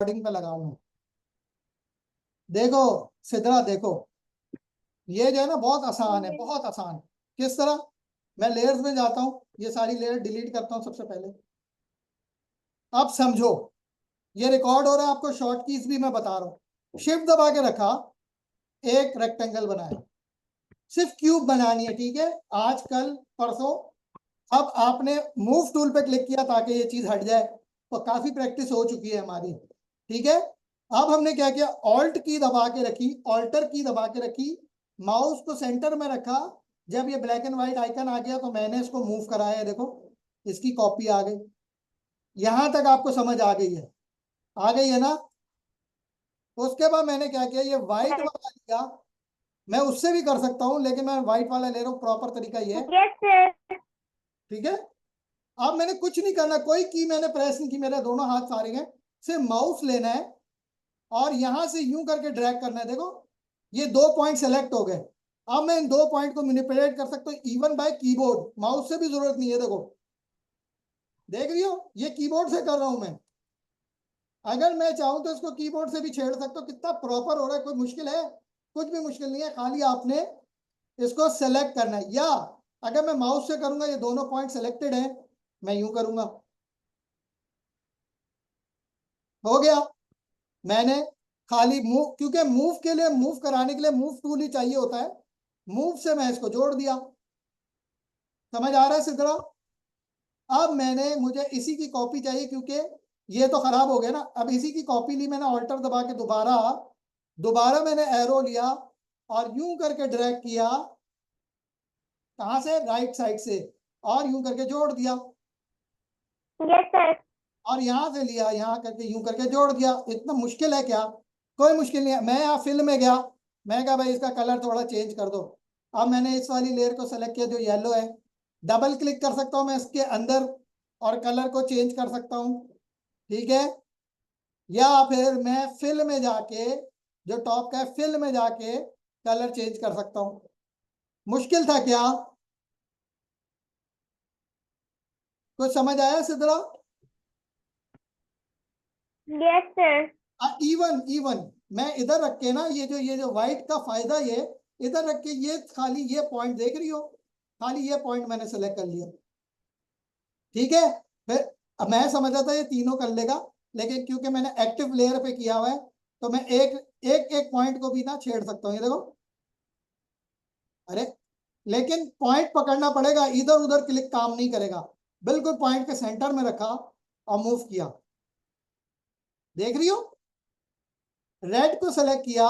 पे लगाऊंगा। देखो सिद्रा, देखो ये जो है ना बहुत आसान है, बहुत आसान। किस तरह? मैं लेयर्स में जाता हूँ, ये सारी लेयर डिलीट करता हूँ सबसे पहले। अब समझो, ये रिकॉर्ड हो रहा है, आपको शॉर्ट कीज भी मैं बता रहा हूँ। शिफ्ट दबा के रखा, एक रेक्टेंगल बनाया, सिर्फ क्यूब बनानी है, ठीक है, आज कल परसों। अब आपने मूव टूल पे क्लिक किया ताकि ये चीज हट जाए, तो काफी प्रैक्टिस हो चुकी है हमारी, ठीक है। अब हमने क्या किया, ऑल्ट की दबा के रखी, ऑल्टर की दबा के रखी, माउस को सेंटर में रखा। जब ये ब्लैक एंड व्हाइट आइकन आ गया तो मैंने इसको मूव कराया, देखो इसकी कॉपी आ गई। यहां तक आपको समझ आ गई है? आ गई है ना? उसके बाद मैंने क्या किया, ये व्हाइट वाला लिया। मैं उससे भी कर सकता हूं, लेकिन मैं व्हाइट वाला ले रहा हूं, प्रॉपर तरीका ये है, यस सर। ठीक है। अब मैंने कुछ नहीं करना, कोई की मैंने प्रेस नहीं की, मेरे दोनों हाथ सारे हैं। सिर्फ माउस लेना है और यहां से यूं करके ड्रैग करना है, देखो ये दो पॉइंट सेलेक्ट हो गए। अब मैं इन दो पॉइंट को मैनिपुलेट कर सकता हूँ इवन बाय कीबोर्ड, माउस से भी जरूरत नहीं है। देखो देख रही हो, ये कीबोर्ड से कर रहा हूं मैं। अगर मैं चाहूं तो इसको कीबोर्ड से भी छेड़ सकता हूँ। कितना प्रॉपर हो रहा है, कोई मुश्किल है? कुछ भी मुश्किल नहीं है, खाली आपने इसको सेलेक्ट करना है। या अगर मैं माउस से करूंगा, ये दोनों पॉइंट सेलेक्टेड है, मैं यूं करूंगा, हो गया। मैंने खाली मूव, क्योंकि मूव के लिए, मूव कराने के लिए मूव टूल ही चाहिए होता है, मूव से मैं इसको जोड़ दिया। समझ आ रहा है सिद्धरा? अब मैंने, मुझे इसी की कॉपी चाहिए क्योंकि ये तो खराब हो गया ना। अब इसी की कॉपी ली मैंने, ऑल्टर दबा के दोबारा, दोबारा मैंने एरो लिया और यूं करके ड्रैग किया, कहां से, राइट साइड से, और यूं करके जोड़ दिया। Yes sir. और यहां से लिया, यहां करके यूं करके जोड़ दिया। इतना मुश्किल है क्या? कोई मुश्किल नहीं है। मैं यहाँ फिल में गया, मैं कहा भाई इसका कलर थोड़ा चेंज कर दो। अब मैंने इस वाली लेयर को सेलेक्ट किया जो येलो है, डबल क्लिक कर सकता हूँ मैं इसके अंदर और कलर को चेंज कर सकता हूँ, ठीक है। या फिर मैं फिल में जाके, जो टॉप का है, फिल में जाके कलर चेंज कर सकता हूँ। मुश्किल था क्या? कुछ समझ आया सिद्धरा? Yes sir. इवन इवन मैं इधर रख के ना, ये जो व्हाइट का फायदा, ये इधर रख के, ये खाली ये पॉइंट देख रही हो, खाली ये पॉइंट मैंने सेलेक्ट कर लिया, ठीक है। फिर अब मैं समझा था ये तीनों कर लेगा, लेकिन क्योंकि मैंने एक्टिव लेयर पे किया हुआ है, तो मैं एक एक एक पॉइंट को भी ना छेड़ सकता हूँ, ये देखो। अरे लेकिन पॉइंट पकड़ना पड़ेगा, इधर उधर क्लिक काम नहीं करेगा। बिल्कुल पॉइंट के सेंटर में रखा और मूव किया, देख रही हो, रेड को सेलेक्ट किया,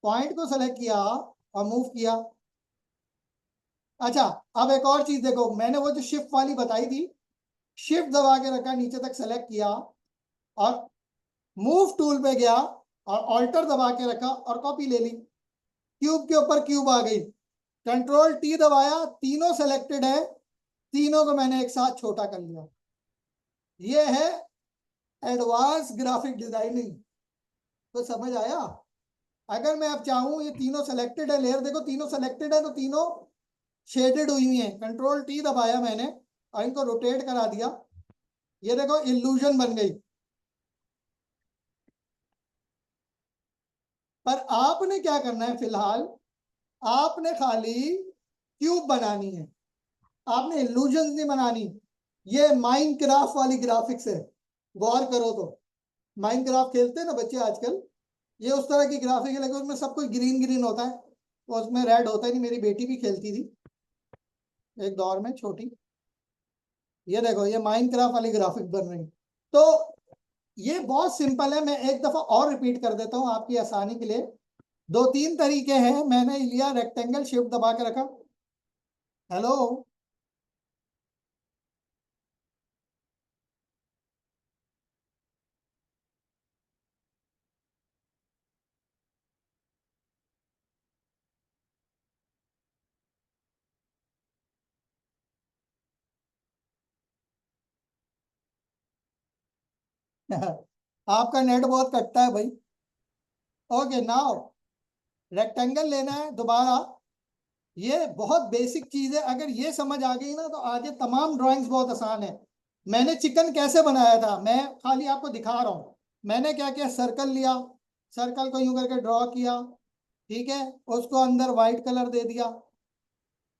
पॉइंट को सेलेक्ट किया और मूव किया। अच्छा, अब एक और चीज देखो, मैंने वो जो शिफ्ट वाली बताई थी, शिफ्ट दबा के रखा, नीचे तक सेलेक्ट किया और मूव टूल पे गया और ऑल्टर दबा के रखा और कॉपी ले ली। क्यूब के ऊपर क्यूब आ गई, कंट्रोल टी दबाया, तीनों सेलेक्टेड है, तीनों को मैंने एक साथ छोटा कर लिया। ये है एडवांस ग्राफिक डिजाइनिंग। तो समझ आया? अगर मैं अब चाहूं, ये तीनों सेलेक्टेड है, लेयर देखो तीनों सेलेक्टेड है, तो तीनों शेडेड हुई है, कंट्रोल टी दबाया मैंने और इनको रोटेट करा दिया, ये देखो इल्यूजन बन गई। पर आपने क्या करना है फिलहाल, आपने खाली क्यूब बनानी है, आपने इल्यूजन नहीं बनानी। ये माइनक्राफ्ट वाली ग्राफिक्स है, गौर करो तो। माइनक्राफ्ट खेलते हैं ना बच्चे आजकल, ये उस तरह की ग्राफिक है, लेकिन उसमें सब कुछ ग्रीन ग्रीन होता है, तो उसमें रेड होता ही नहीं। मेरी बेटी भी खेलती थी एक दौर में, छोटी। ये देखो, ये माइनक्राफ्ट वाली ग्राफिक बन रही। तो ये बहुत सिंपल है, मैं एक दफा और रिपीट कर देता हूं आपकी आसानी के लिए। दो तीन तरीके हैं, मैंने लिया रेक्टेंगल, शिफ्ट दबा के रखा, हेलो। आपका नेट बहुत कटता है भाई। ओके नाउ, रेक्टेंगल लेना है दोबारा। ये बहुत बेसिक चीज है, अगर ये समझ आ गई ना तो आगे तमाम ड्राइंग्स बहुत आसान है। मैंने चिकन कैसे बनाया था, मैं खाली आपको दिखा रहा हूं। मैंने क्या किया, सर्कल लिया, सर्कल को यूं करके ड्रॉ किया, ठीक है, उसको अंदर व्हाइट कलर दे दिया,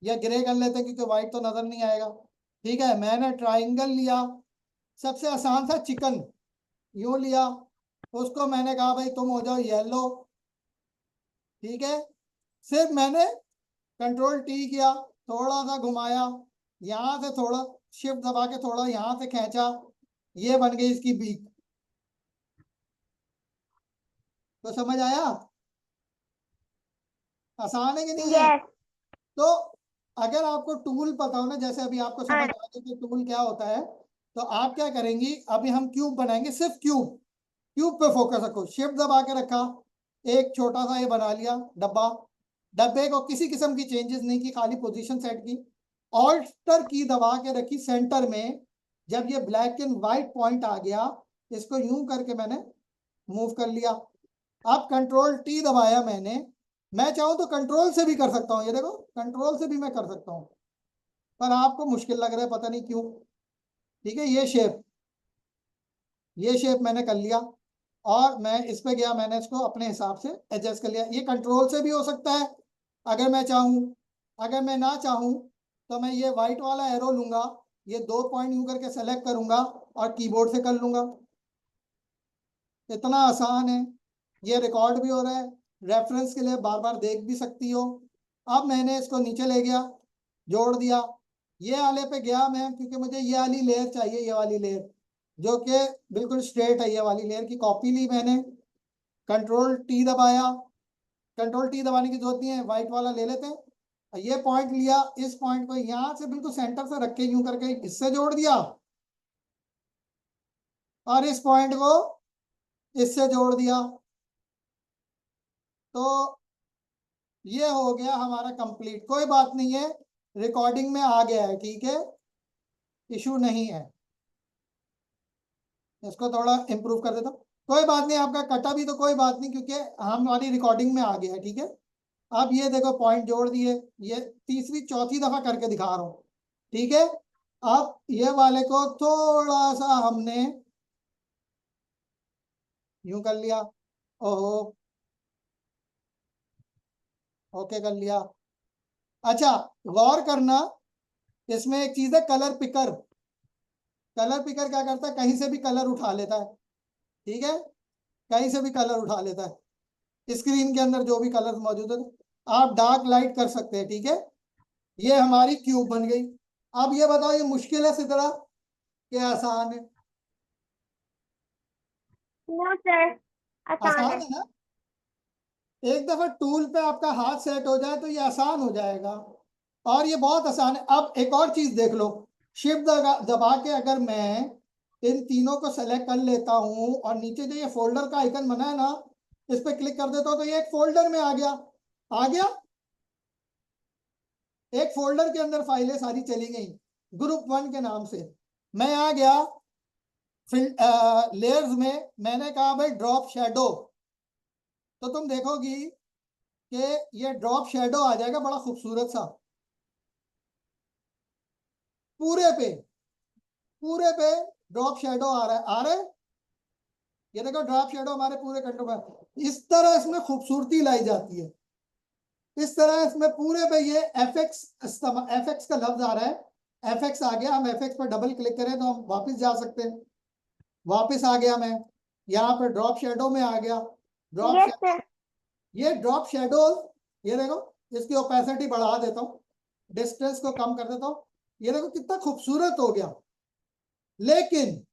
या ग्रे कर लेते हैं क्योंकि व्हाइट तो नजर नहीं आएगा, ठीक है। मैंने ट्राइंगल लिया, सबसे आसान था चिकन, यूं लिया, उसको मैंने कहा भाई तुम हो जाओ येलो, ठीक है। सिर्फ मैंने कंट्रोल टी किया, थोड़ा सा घुमाया, यहां से थोड़ा शिफ्ट दबा के थोड़ा यहां से खींचा, ये बन गई इसकी बीक। तो समझ आया, आसान है कि नहीं है? Yes. तो अगर आपको टूल पता हो ना, जैसे अभी आपको समझ आ गया कि टूल क्या होता है, तो आप क्या करेंगी, अभी हम क्यूब बनाएंगे, सिर्फ क्यूब, क्यूब पे फोकस रखो, शिफ्ट दबा के रखा, एक छोटा सा ये बना लिया डब्बा, डब्बे को किसी किस्म की चेंजेस नहीं की, खाली पोजीशन सेट की, ऑल्टर की दबा के रखी सेंटर में। जब ये ब्लैक एंड व्हाइट पॉइंट आ गया, इसको यूं करके मैंने मूव कर लिया। अब कंट्रोल टी दबाया मैंने, मैं चाहूं तो कंट्रोल से भी कर सकता हूं, ये देखो कंट्रोल से भी मैं कर सकता हूं, पर आपको मुश्किल लग रहा है पता नहीं क्यों, ठीक है। ये शेप मैंने कर लिया, और मैं इस पे गया, मैंने इसको अपने हिसाब से एडजस्ट कर लिया। ये कंट्रोल से भी हो सकता है अगर मैं चाहूं, अगर मैं ना चाहूं तो मैं ये व्हाइट वाला एरो लूंगा, ये 2 पॉइंट यूं करके सेलेक्ट करूंगा और कीबोर्ड से कर लूंगा। इतना आसान है, ये रिकॉर्ड भी हो रहा है, रेफरेंस के लिए बार बार देख भी सकती हो। अब मैंने इसको नीचे ले गया, जोड़ दिया, ये वाले पे गया मैं, क्योंकि मुझे ये वाली लेयर चाहिए, ये वाली लेयर जो कि बिल्कुल स्ट्रेट है, ये वाली लेयर की कॉपी ली मैंने, कंट्रोल टी दबाया, कंट्रोल टी दबाने की जरूरत नहीं है, व्हाइट वाला ले लेते हैं। ये पॉइंट लिया, इस पॉइंट को यहां से बिल्कुल सेंटर से रख के यूं करके इससे जोड़ दिया, और इस पॉइंट को इससे जोड़ दिया, तो ये हो गया हमारा कंप्लीट। कोई बात नहीं है, रिकॉर्डिंग में आ गया है, ठीक है, इशू नहीं है। इसको थोड़ा इम्प्रूव कर देता हूँ, कोई बात नहीं, आपका कटा भी तो कोई बात नहीं, क्योंकि हमारी रिकॉर्डिंग में आ गया है, ठीक है। अब ये देखो पॉइंट जोड़ दिए, ये तीसरी चौथी दफा करके दिखा रहा हूँ, ठीक है। अब ये वाले को थोड़ा सा हमने यूं कर लिया, ओहो, ओके कर लिया। अच्छा, गौर करना, इसमें एक चीज है कलर पिकर। कलर पिकर क्या करता है, कहीं से भी कलर उठा लेता है, ठीक है, कहीं से भी कलर उठा लेता है, स्क्रीन के अंदर जो भी कलर मौजूद है, आप डार्क लाइट कर सकते हैं, ठीक है। ये हमारी क्यूब बन गई। अब ये बताओ, ये मुश्किल है सिद्रा कि आसान है? No, sir. आसान आसान है। है ना? एक दफा टूल पे आपका हाथ सेट हो जाए तो ये आसान हो जाएगा, और ये बहुत आसान है। अब एक और चीज देख लो, शिफ्ट दबा के अगर मैं इन तीनों को सेलेक्ट कर लेता हूं, और नीचे जो ये फोल्डर का आइकन बना है ना, इस पे क्लिक कर देता हूं, तो ये एक फोल्डर में आ गया, आ गया, एक फोल्डर के अंदर फाइलें सारी चली गई, ग्रुप 1 के नाम से। मैं आ गया लेयर्स में, मैंने कहा भाई ड्रॉप शेडो, तो तुम देखोगी कि ये ड्रॉप शेडो आ जाएगा बड़ा खूबसूरत सा, पूरे पे, पूरे पे ड्रॉप शेडो आ रहा है, आ रहा है, ये देखो ड्रॉप शेडो हमारे पूरे कंट्रोल में। इस तरह इसमें खूबसूरती लाई जाती है, इस तरह इसमें पूरे पे ये एफएक्स, एफएक्स का लफ्ज आ रहा है, एफएक्स आ गया, हम एफएक्स पर डबल क्लिक करें तो हम वापस जा सकते हैं, वापस आ गया मैं, यहाँ पे ड्रॉप शेडो में आ गया, ड्रॉप Yes, शेडो, sir. ये ड्रॉप शेडो, ये देखो, इसकी ओपेसिटी बढ़ा देता हूँ, डिस्टेंस को कम कर देता हूँ, ये देखो कितना खूबसूरत हो गया। लेकिन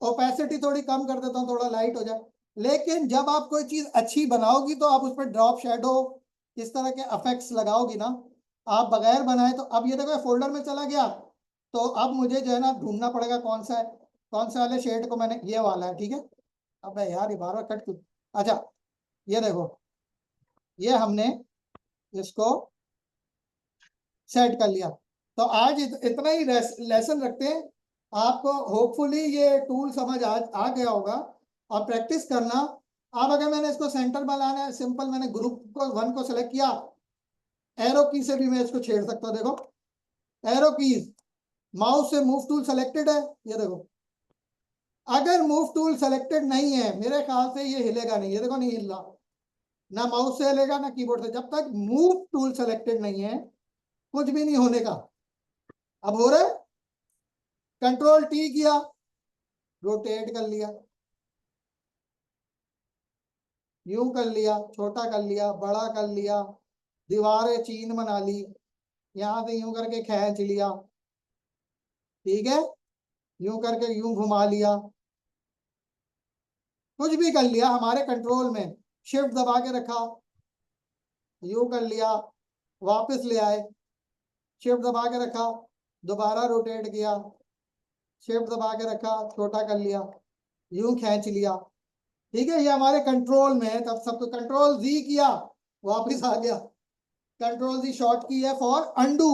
ओपेसिटी थोड़ी कम कर देता हूँ, थोड़ा लाइट हो जाए। लेकिन जब आप कोई चीज अच्छी बनाओगी तो आप उस पर ड्रॉप शेडो, इस तरह के इफेक्ट्स लगाओगी ना, आप बगैर बनाए तो, अब ये देखो फोल्डर में चला गया, तो अब मुझे जो है ना ढूंढना पड़ेगा कौन सा है, कौन से वाले शेड को मैंने, ये वाला है, ठीक है। अब यार ये बार बार कट क्यों, अच्छा, ये देखो, ये हमने इसको सेट कर लिया। तो आज इतना ही लेसन रखते हैं, आपको होपफुली ये टूल समझ आ गया होगा, और प्रैक्टिस करना। अब अगर मैंने इसको सेंटर बनाना है, सिंपल, मैंने ग्रुप 1 को सेलेक्ट किया, एरो की से भी मैं इसको छेड़ सकता हूँ, देखो एरो कीज, माउस से मूव टूल सेलेक्टेड है, ये देखो। अगर मूव टूल सेलेक्टेड नहीं है, मेरे ख्याल से ये हिलेगा नहीं, ये देखो नहीं हिल रहा, ना माउस से हिलेगा ना कीबोर्ड से। जब तक मूव टूल सेलेक्टेड नहीं है कुछ भी नहीं होने का। अब हो रहा है, कंट्रोल टी किया, रोटेट कर लिया, यूं कर लिया, छोटा कर लिया, बड़ा कर लिया, दीवारें चीन बना ली, यहां से यूं करके खींच लिया, ठीक है, यूं करके यूं घुमा लिया, कुछ भी कर लिया हमारे कंट्रोल में। शिफ्ट दबा के रखा, यूं कर लिया, वापस ले आए, शिफ्ट दबा के रखा, दोबारा रोटेट किया, शिफ्ट दबा के रखा, छोटा कर लिया, यूं खींच लिया, ठीक है, ये हमारे कंट्रोल में है। तब सबको कंट्रोल जी किया, वापस आ गया। कंट्रोल जी शॉर्ट की है फॉर अंडू।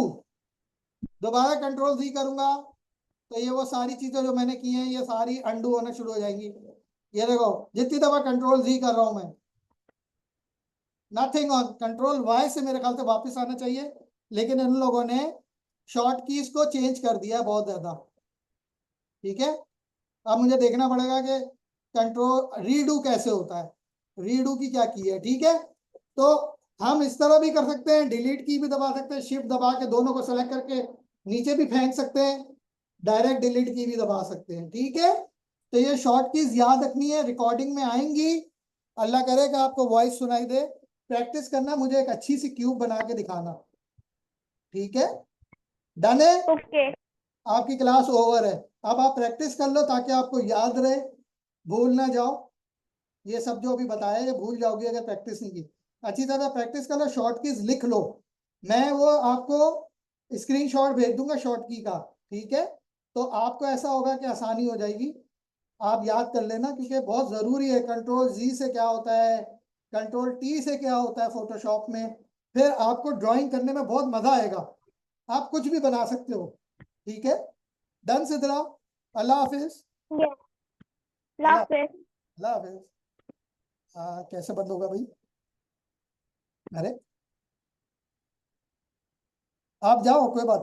दोबारा कंट्रोल जी करूंगा तो ये वो सारी चीजें जो मैंने की हैं ये सारी अंडू होना शुरू हो जाएंगी। ये देखो, जितनी दफा कंट्रोल जी कर रहा हूं मैं, नथिंग ऑन। कंट्रोल वाई से मेरे ख्याल से वापस आना चाहिए, लेकिन इन लोगों ने शॉर्ट कीज को चेंज कर दिया है बहुत ज्यादा, ठीक है। अब मुझे देखना पड़ेगा कि कंट्रोल रीडू कैसे होता है, रीडू की क्या की है, ठीक है। तो हम इस तरह भी कर सकते हैं, डिलीट की भी दबा सकते हैं, शिफ्ट दबा के दोनों को सेलेक्ट करके नीचे भी फेंक सकते हैं, डायरेक्ट डिलीट की भी दबा सकते हैं, ठीक है। तो ये शॉर्ट कीज याद रखनी है, रिकॉर्डिंग में आएंगी। अल्लाह करे कि आपको वॉइस सुनाई दे। प्रैक्टिस करना, मुझे एक अच्छी सी क्यूब बना के दिखाना, ठीक है। डन है, ओके। आपकी क्लास ओवर है। अब आप प्रैक्टिस कर लो ताकि आपको याद रहे, भूल ना जाओ। ये सब जो अभी बताया ये भूल जाओगे अगर प्रैक्टिस नहीं की। अच्छी तरह प्रैक्टिस कर लो, शॉर्ट कीज लिख लो, मैं वो आपको स्क्रीनशॉट भेज दूंगा शॉर्ट की का, ठीक है। तो आपको ऐसा होगा कि आसानी हो जाएगी, आप याद कर लेना, क्योंकि बहुत ज़रूरी है। कंट्रोल जी से क्या होता है, कंट्रोल टी से क्या होता है फोटोशॉप में, फिर आपको ड्राइंग करने में बहुत मज़ा आएगा, आप कुछ भी बना सकते हो, ठीक है। डन सिद्रा, अल्लाह हाफिज। यस। अल्लाह लास्ट अल्लाह हाफिज। कैसे बंद होगा भाई, अरे आप जाओ, कोई बात